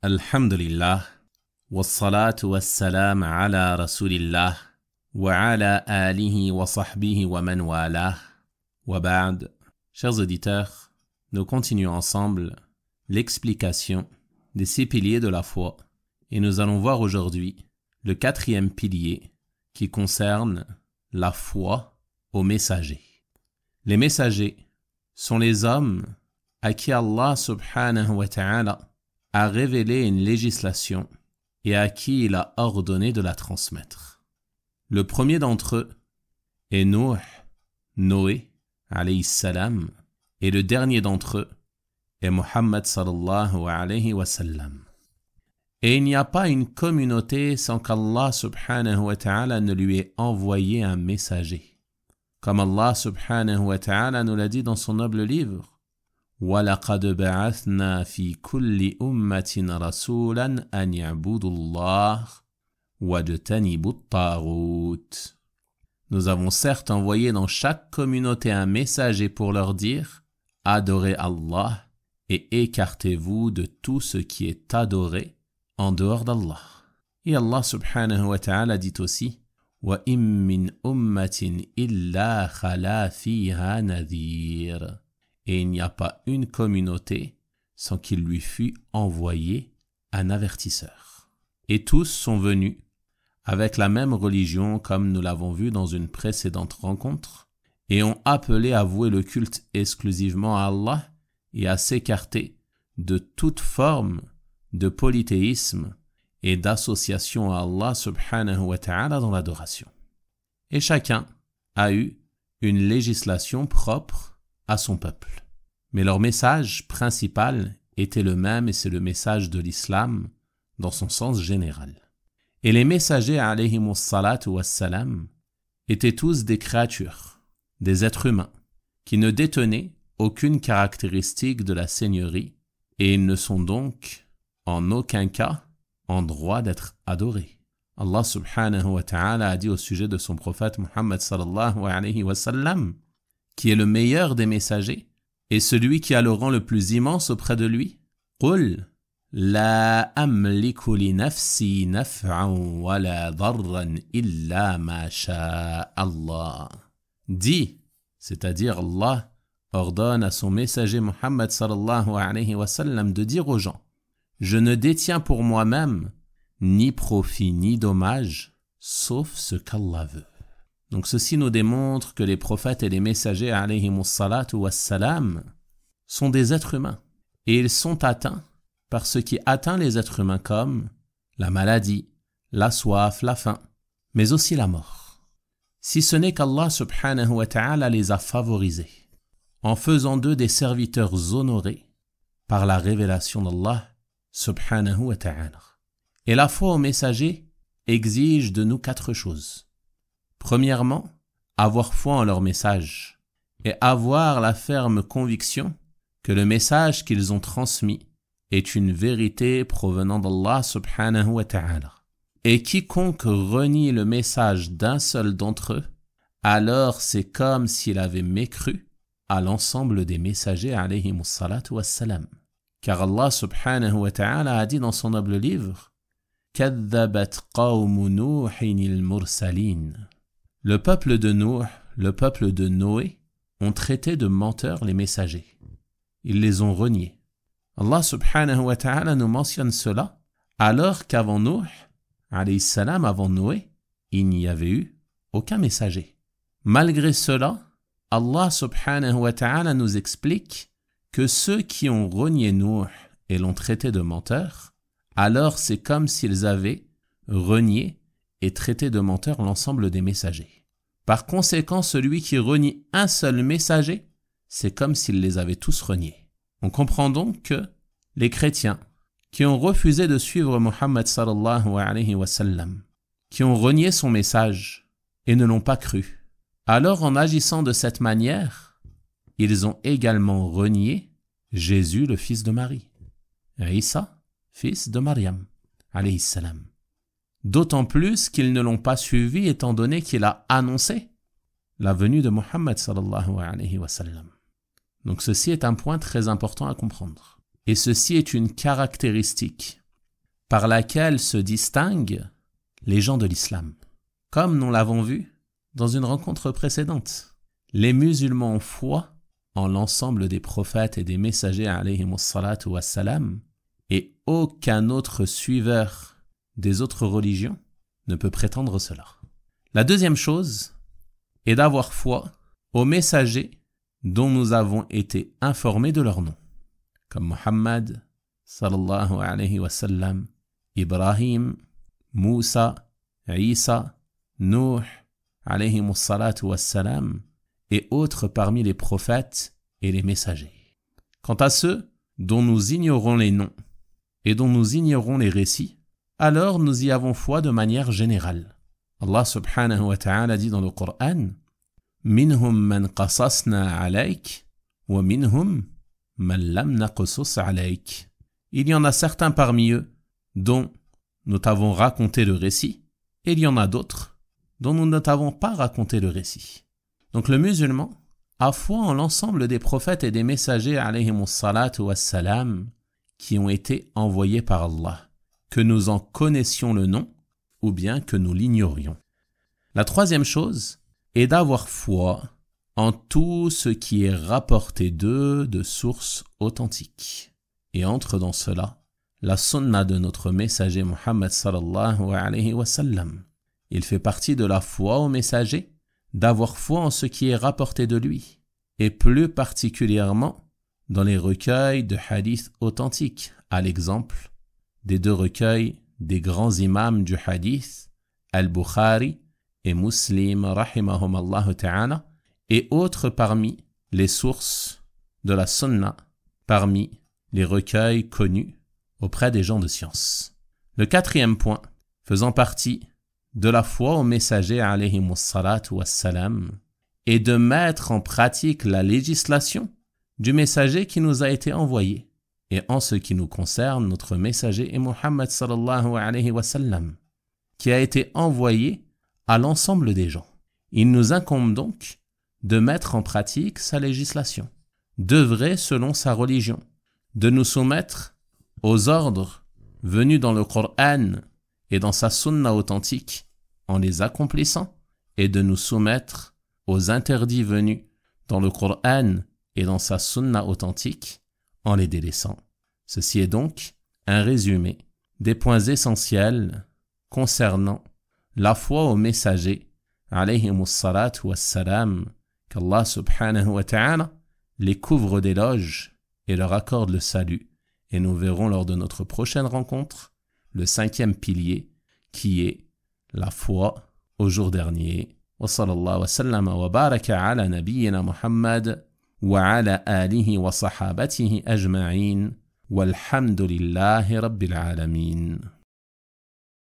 Alhamdulillah, wassalatu wassalam ala rasulillah, wa ala alihi wa sahbihi wa man walah, wa ba'd. Chers auditeurs, nous continuons ensemble l'explication des 6 piliers de la foi et nous allons voir aujourd'hui le 4e pilier qui concerne la foi aux messagers. Les messagers sont les hommes à qui Allah subhanahu wa ta'ala a révélé une législation et à qui il a ordonné de la transmettre. Le premier d'entre eux est Noé, alayhi salam, et le dernier d'entre eux est Muhammad sallallahu alayhi wa sallam. Et il n'y a pas une communauté sans qu'Allah subhanahu wa ta'ala ne lui ait envoyé un messager. Comme Allah subhanahu wa ta'ala nous l'a dit dans son noble livre, وَلَقَدْ بَعَثْنَا فِي كُلِّ أُمَّةٍ رَسُولًا أَنْ يَعْبُدُوا اللَّهَ وَاجْتَنِبُوا الطَّاغُوتَ. Nous avons certes envoyé dans chaque communauté un messager pour leur dire « Adorez Allah et écartez-vous de tout ce qui est adoré en dehors d'Allah. » Et Allah subhanahu wa ta'ala dit aussi « وَإِن مِّنْ أُمَّةٍ إِلَّا خَلَا فِيهَا نَذِيرٌ » Et il n'y a pas une communauté sans qu'il lui fût envoyé un avertisseur. Et tous sont venus avec la même religion comme nous l'avons vu dans une précédente rencontre et ont appelé à vouer le culte exclusivement à Allah et à s'écarter de toute forme de polythéisme et d'association à Allah subhanahu wa ta'ala dans l'adoration. Et chacun a eu une législation propre à son peuple. Mais leur message principal était le même et c'est le message de l'islam dans son sens général. Et les messagers alayhimus salatu wassalam étaient tous des créatures, des êtres humains, qui ne détenaient aucune caractéristique de la seigneurie et ils ne sont donc en aucun cas en droit d'être adorés. Allah subhanahu wa ta'ala a dit au sujet de son prophète Muhammad sallallahu alayhi wa sallam, qui est le meilleur des messagers et celui qui a le rang le plus immense auprès de lui. قُلْ لَا أَمْلِكُ لِنَفْسِي نَفْعًا وَلَا ضَرًّا إِلَّا مَا شَاءَ اللَّهُ. Dis, c'est-à-dire Allah ordonne à son messager Muhammad sallallahu alayhi wa sallam de dire aux gens « Je ne détiens pour moi-même ni profit ni dommage, sauf ce qu'Allah veut. » Donc ceci nous démontre que les prophètes et les messagers alayhimus salatu wassalam sont des êtres humains et ils sont atteints par ce qui atteint les êtres humains comme la maladie, la soif, la faim, mais aussi la mort. Si ce n'est qu'Allah subhanahu wa ta'ala les a favorisés en faisant d'eux des serviteurs honorés par la révélation d'Allah subhanahu wa ta'ala. Et la foi aux messagers exige de nous 4 choses. Premièrement, avoir foi en leur message et avoir la ferme conviction que le message qu'ils ont transmis est une vérité provenant d'Allah subhanahu wa ta'ala. Et quiconque renie le message d'un seul d'entre eux, alors c'est comme s'il avait mécru à l'ensemble des messagers alayhimus salatu wassalam. Car Allah subhanahu wa ta'ala a dit dans son noble livre « كَذَّبَتْ قَوْمُ نُوحٍ الْمُرْسَلِينَ » Le peuple de Nuh, le peuple de Noé, ont traité de menteurs les messagers. Ils les ont reniés. Allah subhanahu wa ta'ala nous mentionne cela alors qu'avant Nuh, alayhi salam, avant Noé, il n'y avait eu aucun messager. Malgré cela, Allah subhanahu wa ta'ala nous explique que ceux qui ont renié Nuh et l'ont traité de menteur, alors c'est comme s'ils avaient renié et traité de menteur l'ensemble des messagers. Par conséquent, celui qui renie un seul messager, c'est comme s'il les avait tous reniés. On comprend donc que les chrétiens qui ont refusé de suivre Muhammad sallallahu alayhi wa sallam, qui ont renié son message et ne l'ont pas cru, alors en agissant de cette manière, ils ont également renié Jésus, le fils de Marie, Isa, fils de Maryam, alayhi salam. D'autant plus qu'ils ne l'ont pas suivi étant donné qu'il a annoncé la venue de Muhammad sallallahu alayhi wa sallam. Donc ceci est un point très important à comprendre. Et ceci est une caractéristique par laquelle se distinguent les gens de l'islam. Comme nous l'avons vu dans une rencontre précédente, les musulmans ont foi en l'ensemble des prophètes et des messagers alayhimus salatu wassalam, et aucun autre suiveur des autres religions ne peut prétendre cela. La deuxième chose est d'avoir foi aux messagers dont nous avons été informés de leur nom, comme Muhammad sallallahu alayhi wa sallam, Ibrahim, Moussa, Isa, Nuh alayhimus salatu wassalam, et autres parmi les prophètes et les messagers. Quant à ceux dont nous ignorons les noms et dont nous ignorons les récits, alors nous y avons foi de manière générale. Allah subhanahu wa ta'ala dit dans le Coran: Minhum man qasasna alayk wa minhum man lam naqsus alayk. Il y en a certains parmi eux dont nous t'avons raconté le récit, et il y en a d'autres dont nous ne t'avons pas raconté le récit. Donc le musulman a foi en l'ensemble des prophètes et des messagers alayhimus salatu wassalam qui ont été envoyés par Allah, que nous en connaissions le nom ou bien que nous l'ignorions. La troisième chose est d'avoir foi en tout ce qui est rapporté d'eux de sources authentiques. Et entre dans cela la sunna de notre messager Muhammad sallallahu alayhi wa sallam. Il fait partie de la foi au messager d'avoir foi en ce qui est rapporté de lui, et plus particulièrement dans les recueils de hadiths authentiques, à l'exemple des deux recueils des grands imams du hadith, Al-Bukhari et Muslim rahimahumallahu ta'ala, et autres parmi les sources de la sunna, parmi les recueils connus auprès des gens de science. Le quatrième point, faisant partie de la foi au messager alayhimus salatu wassalam, est de mettre en pratique la législation du messager qui nous a été envoyé. Et en ce qui nous concerne, notre messager est Muhammad sallallahu alayhi wa sallam, qui a été envoyé à l'ensemble des gens. Il nous incombe donc de mettre en pratique sa législation, d'œuvrer selon sa religion, de nous soumettre aux ordres venus dans le Coran et dans sa sunna authentique en les accomplissant, et de nous soumettre aux interdits venus dans le Coran et dans sa sunna authentique en les délaissant. Ceci est donc un résumé des points essentiels concernant la foi au messager alayhimus salatu wassalam, qu'Allah subhanahu wa ta'ala les couvre d'éloges et leur accorde le salut. Et nous verrons lors de notre prochaine rencontre le cinquième pilier qui est la foi au jour dernier. Wa sallallahu wa sallama wa baraka ala nabiyyina Muhammad wa ala alihi wa sahabatihi ajma'in walhamdulillahi rabbil alamin.